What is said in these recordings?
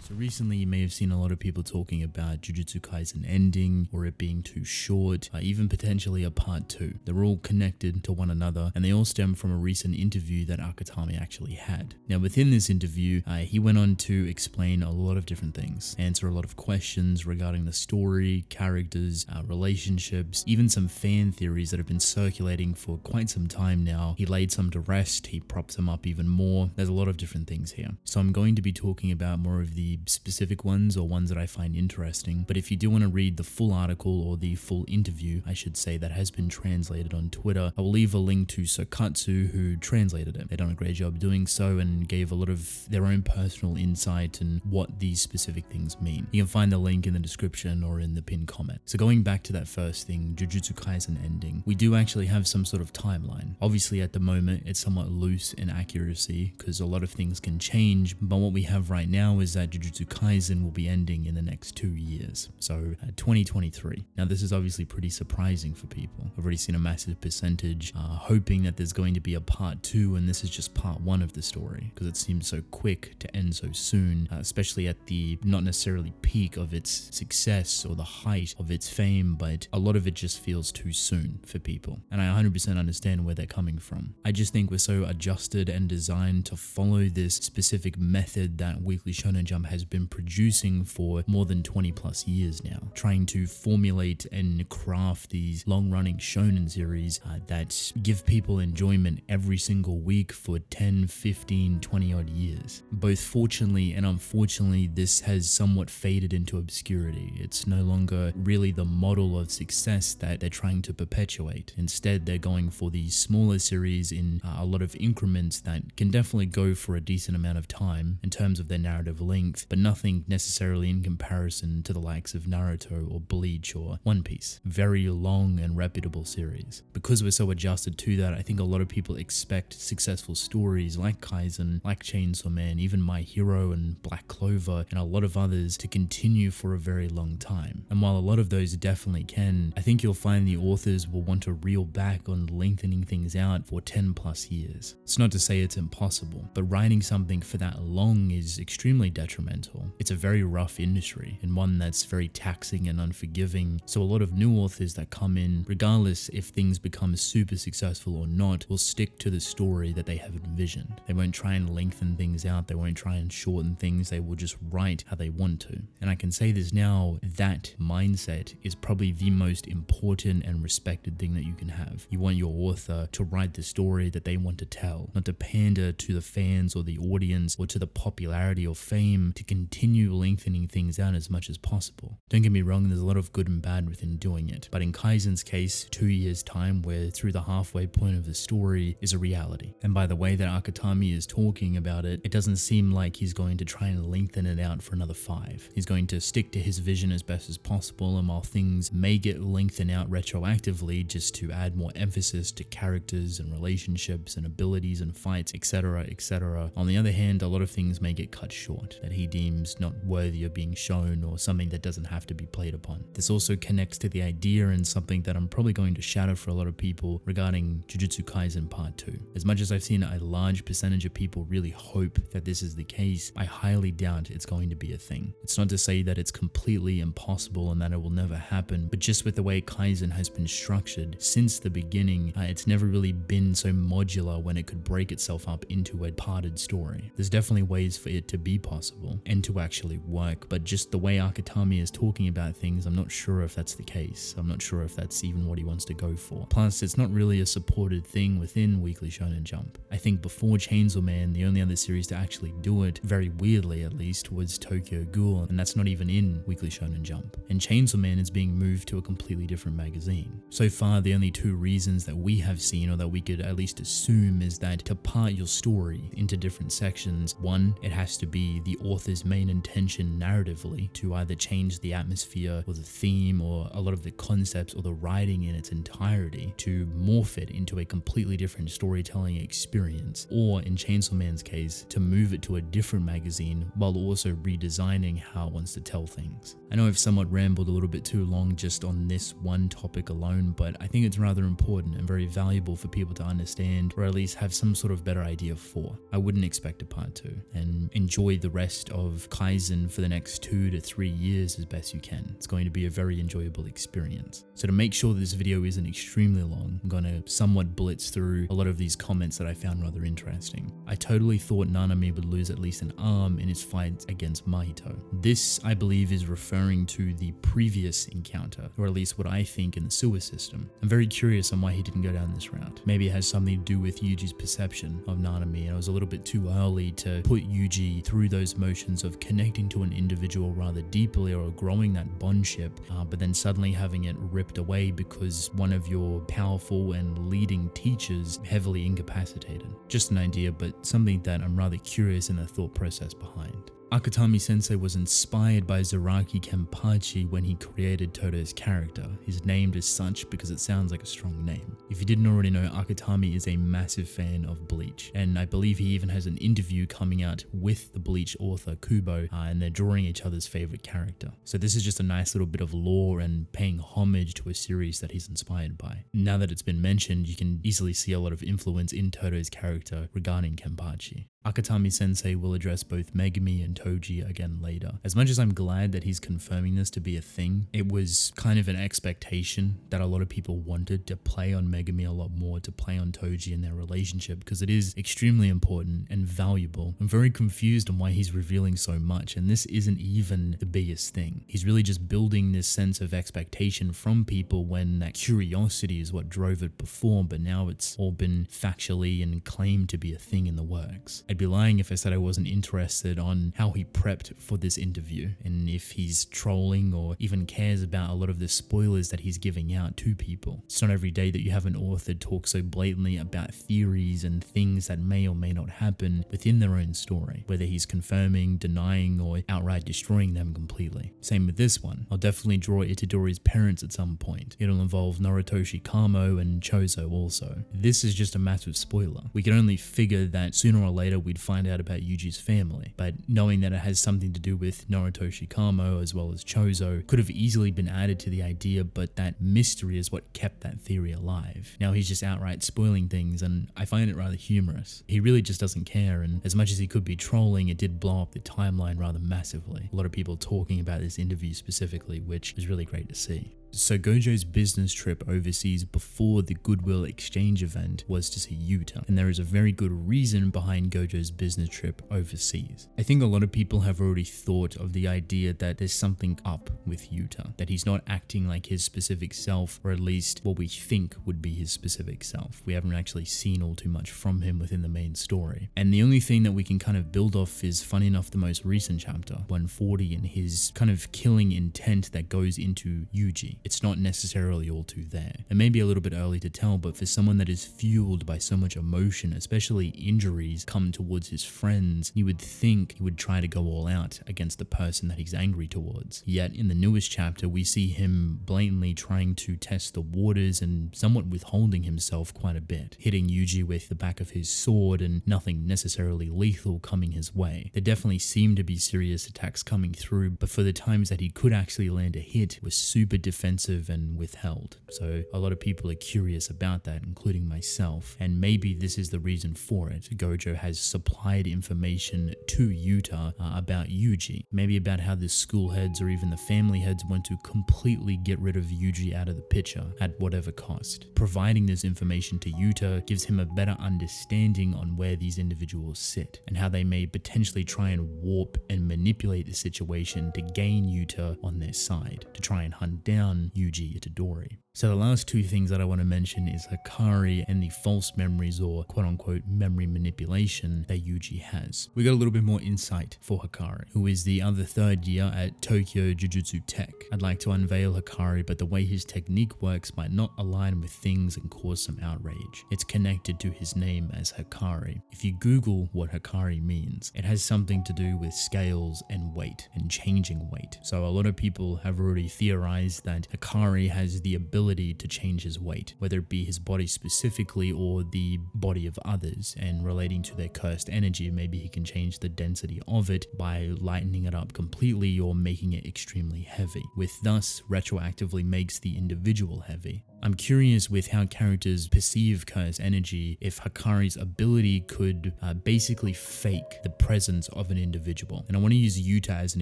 So recently you may have seen a lot of people talking about Jujutsu Kaisen ending or it being too short, even potentially a part 2. They're all connected to one another and they all stem from a recent interview that Akutami actually had. Now within this interview, he went on to explain a lot of different things, answer a lot of questions regarding the story, characters, relationships, even some fan theories that have been circulating for quite some time now. He laid some to rest, he propped them up even more. There's a lot of different things here. So I'm going to be talking about more of the specific ones or ones that I find interesting, but if you do want to read the full article or the full interview, I should say, that has been translated on Twitter, I will leave a link to Sokatsu who translated it. They've done a great job doing so and gave a lot of their own personal insight and what these specific things mean. You can find the link in the description or in the pinned comment. So going back to that first thing, Jujutsu Kaisen ending, we do actually have some sort of timeline. Obviously at the moment it's somewhat loose in accuracy because a lot of things can change, but what we have right now is that Jujutsu Kaisen will be ending in the next 2 years, so 2023. Now this is obviously pretty surprising for people. I've already seen a massive percentage hoping that there's going to be a part 2 and this is just part 1 of the story because it seems so quick to end so soon, especially at the not necessarily peak of its success or the height of its fame, but a lot of it just feels too soon for people, and I 100% understand where they're coming from. I just think we're so adjusted and designed to follow this specific method that Weekly Shonen Jump has been producing for more than 20 plus years now, trying to formulate and craft these long-running shonen series that give people enjoyment every single week for 10, 15, 20 odd years. Both fortunately and unfortunately, this has somewhat faded into obscurity. It's no longer really the model of success that they're trying to perpetuate. Instead, they're going for these smaller series in a lot of increments that can definitely go for a decent amount of time in terms of their narrative length, but nothing necessarily in comparison to the likes of Naruto or Bleach or One Piece. Very long and reputable series. Because we're so adjusted to that, I think a lot of people expect successful stories like Kaisen, like Chainsaw Man, even My Hero and Black Clover, and a lot of others to continue for a very long time. And while a lot of those definitely can, I think you'll find the authors will want to reel back on lengthening things out for 10 plus years. It's not to say it's impossible, but writing something for that long is extremely detrimental. It's a very rough industry and one that's very taxing and unforgiving, so a lot of new authors that come in, regardless if things become super successful or not, will stick to the story that they have envisioned. They won't try and lengthen things out, they won't try and shorten things, they will just write how they want to. And I can say this now, that mindset is probably the most important and respected thing that you can have. You want your author to write the story that they want to tell, not to pander to the fans or the audience or to the popularity or fame, to continue lengthening things out as much as possible. Don't get me wrong, there's a lot of good and bad within doing it, but in Kaisen's case, 2 years time, we're through the halfway point of the story, is a reality. And by the way that Akutami is talking about it, it doesn't seem like he's going to try and lengthen it out for another 5. He's going to stick to his vision as best as possible, and while things may get lengthened out retroactively just to add more emphasis to characters and relationships and abilities and fights, etc., etc., on the other hand, a lot of things may get cut short that he deems not worthy of being shown or something that doesn't have to be played upon. This also connects to the idea and something that I'm probably going to shadow for a lot of people regarding Jujutsu Kaisen Part 2. As much as I've seen a large percentage of people really hope that this is the case, I highly doubt it's going to be a thing. It's not to say that it's completely impossible and that it will never happen, but just with the way Kaisen has been structured since the beginning, it's never really been so modular when it could break itself up into a parted story. There's definitely ways for it to be possible and to actually work, but just the way Akutami is talking about things, I'm not sure if that's the case. I'm not sure if that's even what he wants to go for. Plus, it's not really a supported thing within Weekly Shonen Jump. I think before Chainsaw Man, the only other series to actually do it, very weirdly at least, was Tokyo Ghoul, and that's not even in Weekly Shonen Jump. And Chainsaw Man is being moved to a completely different magazine. So far, the only 2 reasons that we have seen, or that we could at least assume, is that to part your story into different sections, one, it has to be the author's main intention narratively to either change the atmosphere or the theme or a lot of the concepts or the writing in its entirety to morph it into a completely different storytelling experience, or in Chainsaw Man's case, to move it to a different magazine while also redesigning how it wants to tell things. I know I've somewhat rambled a little bit too long just on this one topic alone, but I think it's rather important and very valuable for people to understand, or at least have some sort of better idea for. I wouldn't expect a part 2 and enjoy the rest of of Kaizen for the next 2 to 3 years as best you can. It's going to be a very enjoyable experience. So to make sure this video isn't extremely long, I'm going to somewhat blitz through a lot of these comments that I found rather interesting. I totally thought Nanami would lose at least an arm in his fight against Mahito. This, I believe, is referring to the previous encounter, or at least what I think in the sewer system. I'm very curious on why he didn't go down this route. Maybe it has something to do with Yuji's perception of Nanami, and it was a little bit too early to put Yuji through those motions of connecting to an individual rather deeply or growing that bondship, but then suddenly having it ripped away because one of your powerful and leading teachers heavily incapacitated. Just an idea, but something that I'm rather curious in the thought process behind. Akutami sensei was inspired by Zaraki Kenpachi when he created Todo's character. He's named as such because it sounds like a strong name. If you didn't already know, Akutami is a massive fan of Bleach, and I believe he even has an interview coming out with the Bleach author Kubo, and they're drawing each other's favorite character. So this is just a nice little bit of lore and paying homage to a series that he's inspired by. Now that it's been mentioned, you can easily see a lot of influence in Todo's character regarding Kenpachi. Akutami sensei will address both Megumi and Toji again later. As much as I'm glad that he's confirming this to be a thing, it was kind of an expectation that a lot of people wanted to play on Megumi a lot more, to play on Toji and their relationship, because it is extremely important and valuable. I'm very confused on why he's revealing so much, and this isn't even the biggest thing. He's really just building this sense of expectation from people when that curiosity is what drove it before, but now it's all been factually and claimed to be a thing in the works. I'd be lying if I said I wasn't interested on how he prepped for this interview, and if he's trolling or even cares about a lot of the spoilers that he's giving out to people. It's not every day that you have an author talk so blatantly about theories and things that may or may not happen within their own story, whether he's confirming, denying, or outright destroying them completely. Same with this one. I'll definitely draw Itadori's parents at some point. It'll involve Narutoshi Kamo and Chozo also. This is just a massive spoiler. We can only figure that sooner or later we'd find out about Yuji's family, but knowing that it has something to do with Narutoshi Kamo as well as Chozo could have easily been added to the idea, but that mystery is what kept that theory alive. Now he's just outright spoiling things, and I find it rather humorous. He really just doesn't care, and as much as he could be trolling, it did blow up the timeline rather massively. A lot of people talking about this interview specifically, which was really great to see. So Gojo's business trip overseas before the Goodwill Exchange event was to see Yuta, and there is a very good reason behind Gojo's business trip overseas. I think a lot of people have already thought of the idea that there's something up with Yuta, that he's not acting like his specific self, or at least what we think would be his specific self. We haven't actually seen all too much from him within the main story. And the only thing that we can kind of build off is, funny enough, the most recent chapter, 140, and his kind of killing intent that goes into Yuji. It's not necessarily all too there. It may be a little bit early to tell, but for someone that is fueled by so much emotion, especially injuries come towards his friends, you would think he would try to go all out against the person that he's angry towards. Yet in the newest chapter, we see him blatantly trying to test the waters and somewhat withholding himself quite a bit, hitting Yuji with the back of his sword and nothing necessarily lethal coming his way. There definitely seemed to be serious attacks coming through, but for the times that he could actually land a hit, was super defensive and withheld. So a lot of people are curious about that, including myself, and maybe this is the reason for it. Gojo has supplied information to Yuta about Yuji, maybe about how the school heads or even the family heads want to completely get rid of Yuji out of the picture at whatever cost. Providing this information to Yuta gives him a better understanding on where these individuals sit and how they may potentially try and warp and manipulate the situation to gain Yuta on their side, to try and hunt down Yuji Itadori. So the last two things that I want to mention is Hikari and the false memories, or quote-unquote memory manipulation, that Yuji has. We got a little bit more insight for Hikari, who is the other third year at Tokyo Jujutsu Tech. I'd like to unveil Hikari, but the way his technique works might not align with things and cause some outrage. It's connected to his name as Hikari. If you Google what Hikari means, it has something to do with scales and weight and changing weight. So a lot of people have already theorized that Hikari has the ability to change his weight, whether it be his body specifically or the body of others, and relating to their cursed energy, maybe he can change the density of it by lightening it up completely or making it extremely heavy, which thus retroactively makes the individual heavy. I'm curious with how characters perceive cursed energy if Hikari's ability could basically fake the presence of an individual. And I want to use Yuta as an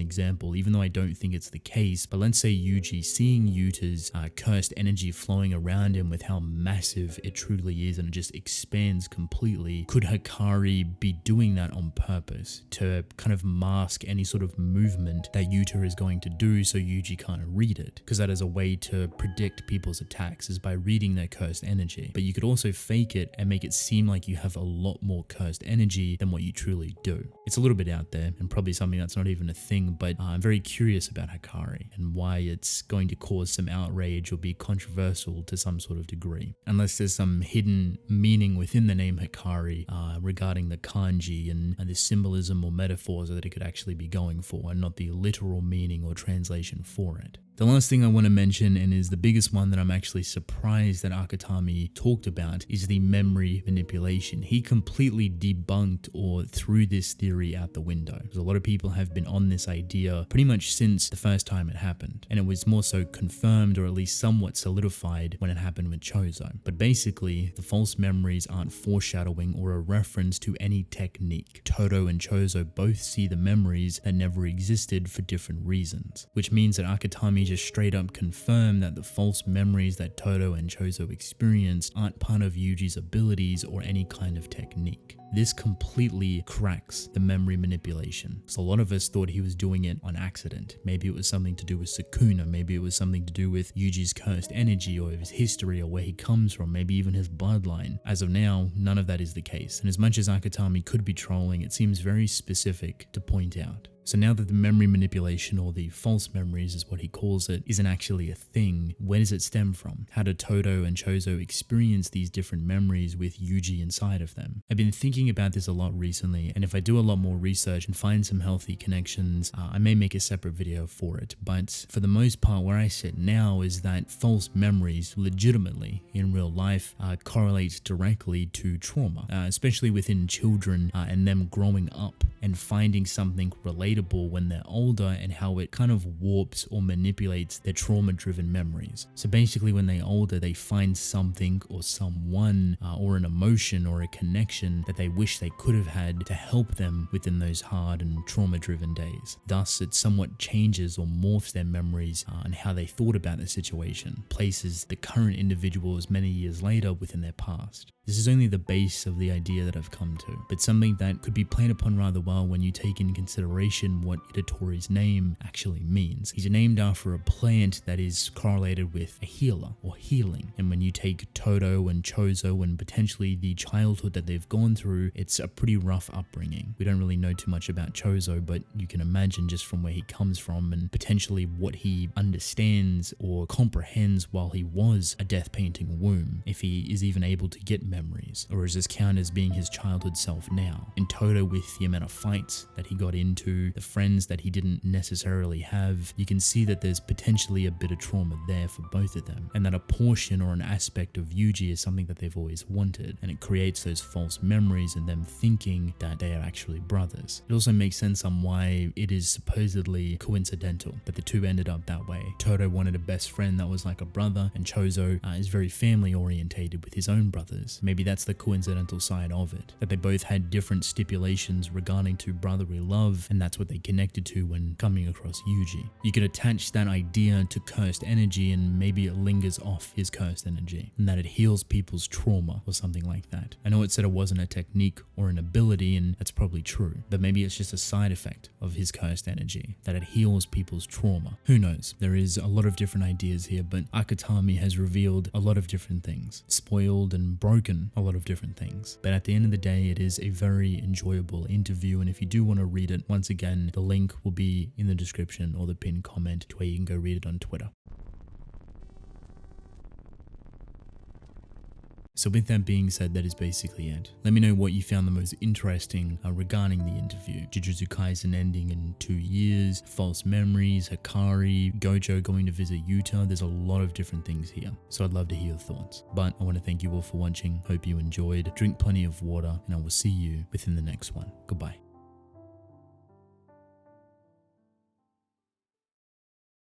example, even though I don't think it's the case, but let's say Yuji, seeing Yuta's cursed energy flowing around him with how massive it truly is and it just expands completely, could Hikari be doing that on purpose to kind of mask any sort of movement that Yuta is going to do so Yuji can't read it? Because that is a way to predict people's attacks, is by reading their cursed energy. But you could also fake it and make it seem like you have a lot more cursed energy than what you truly do. It's a little bit out there and probably something that's not even a thing, but I'm very curious about Hikari and why it's going to cause some outrage or be controversial to some sort of degree. Unless there's some hidden meaning within the name Hikari regarding the kanji and the symbolism or metaphors that it could actually be going for, and not the literal meaning or translation for it. The last thing I want to mention, and is the biggest one that I'm actually surprised that Akutami talked about, is the memory manipulation. He completely debunked or threw this theory out the window. Because a lot of people have been on this idea pretty much since the first time it happened. And it was more so confirmed, or at least somewhat solidified, when it happened with Chozo. But basically, the false memories aren't foreshadowing or a reference to any technique. Todo and Chozo both see the memories that never existed for different reasons. Which means that Akutami just straight up confirm that the false memories that Todo and Chozo experience aren't part of Yuji's abilities or any kind of technique. This completely cracks the memory manipulation. So a lot of us thought he was doing it on accident. Maybe it was something to do with Sukuna, maybe it was something to do with Yuji's cursed energy or his history or where he comes from, maybe even his bloodline. As of now, none of that is the case. And as much as Akutami could be trolling, it seems very specific to point out. So now that the memory manipulation, or the false memories is what he calls it, isn't actually a thing, where does it stem from? How did Todo and Chozo experience these different memories with Yuji inside of them? I've been thinking about this a lot recently, and if I do a lot more research and find some healthy connections, I may make a separate video for it. But for the most part, where I sit now is that false memories legitimately in real life correlate directly to trauma, especially within children and them growing up and finding something relatable when they're older, and how it kind of warps or manipulates their trauma-driven memories. So basically when they're older, they find something or someone or an emotion or a connection that they wish they could have had to help them within those hard and trauma-driven days. Thus, it somewhat changes or morphs their memories and how they thought about the situation, places the current individuals many years later within their past. This is only the base of the idea that I've come to, but something that could be played upon rather well when you take in consideration what Itadori's name actually means. He's named after a plant that is correlated with a healer or healing, and when you take Todo and Chozo and potentially the childhood that they've gone through, it's a pretty rough upbringing. We don't really know too much about Chozo, but you can imagine just from where he comes from and potentially what he understands or comprehends while he was a death painting womb, if he is even able to get memories, or is this count as being his childhood self now? And Todo, with the amount of fights that he got into, the friends that he didn't necessarily have, you can see that there's potentially a bit of trauma there for both of them, and that a portion or an aspect of Yuji is something that they've always wanted, and it creates those false memories and them thinking that they are actually brothers. It also makes sense on why it is supposedly coincidental that the two ended up that way. Todo wanted a best friend that was like a brother, and Chozo is very family orientated with his own brothers. Maybe that's the coincidental side of it, that they both had different stipulations regarding to brotherly love, and that's what they connected to when coming across Yuji. You could attach that idea to cursed energy, and maybe it lingers off his cursed energy, and that it heals people's trauma or something like that. I know it said it wasn't a technique or an ability, and that's probably true, but maybe it's just a side effect of his cursed energy, that it heals people's trauma. Who knows? There is a lot of different ideas here, but Akutami has revealed a lot of different things, spoiled and broken a lot of different things. But at the end of the day, it is a very enjoyable interview, and if you do want to read it, once again, the link will be in the description or the pinned comment to where you can go read it on Twitter. So with that being said, that is basically it. Let me know what you found the most interesting regarding the interview. Jujutsu Kaisen ending in 2 years, false memories, Hikari, Gojo going to visit Yuta. There's a lot of different things here. So I'd love to hear your thoughts. But I want to thank you all for watching. Hope you enjoyed. Drink plenty of water, and I will see you within the next one. Goodbye.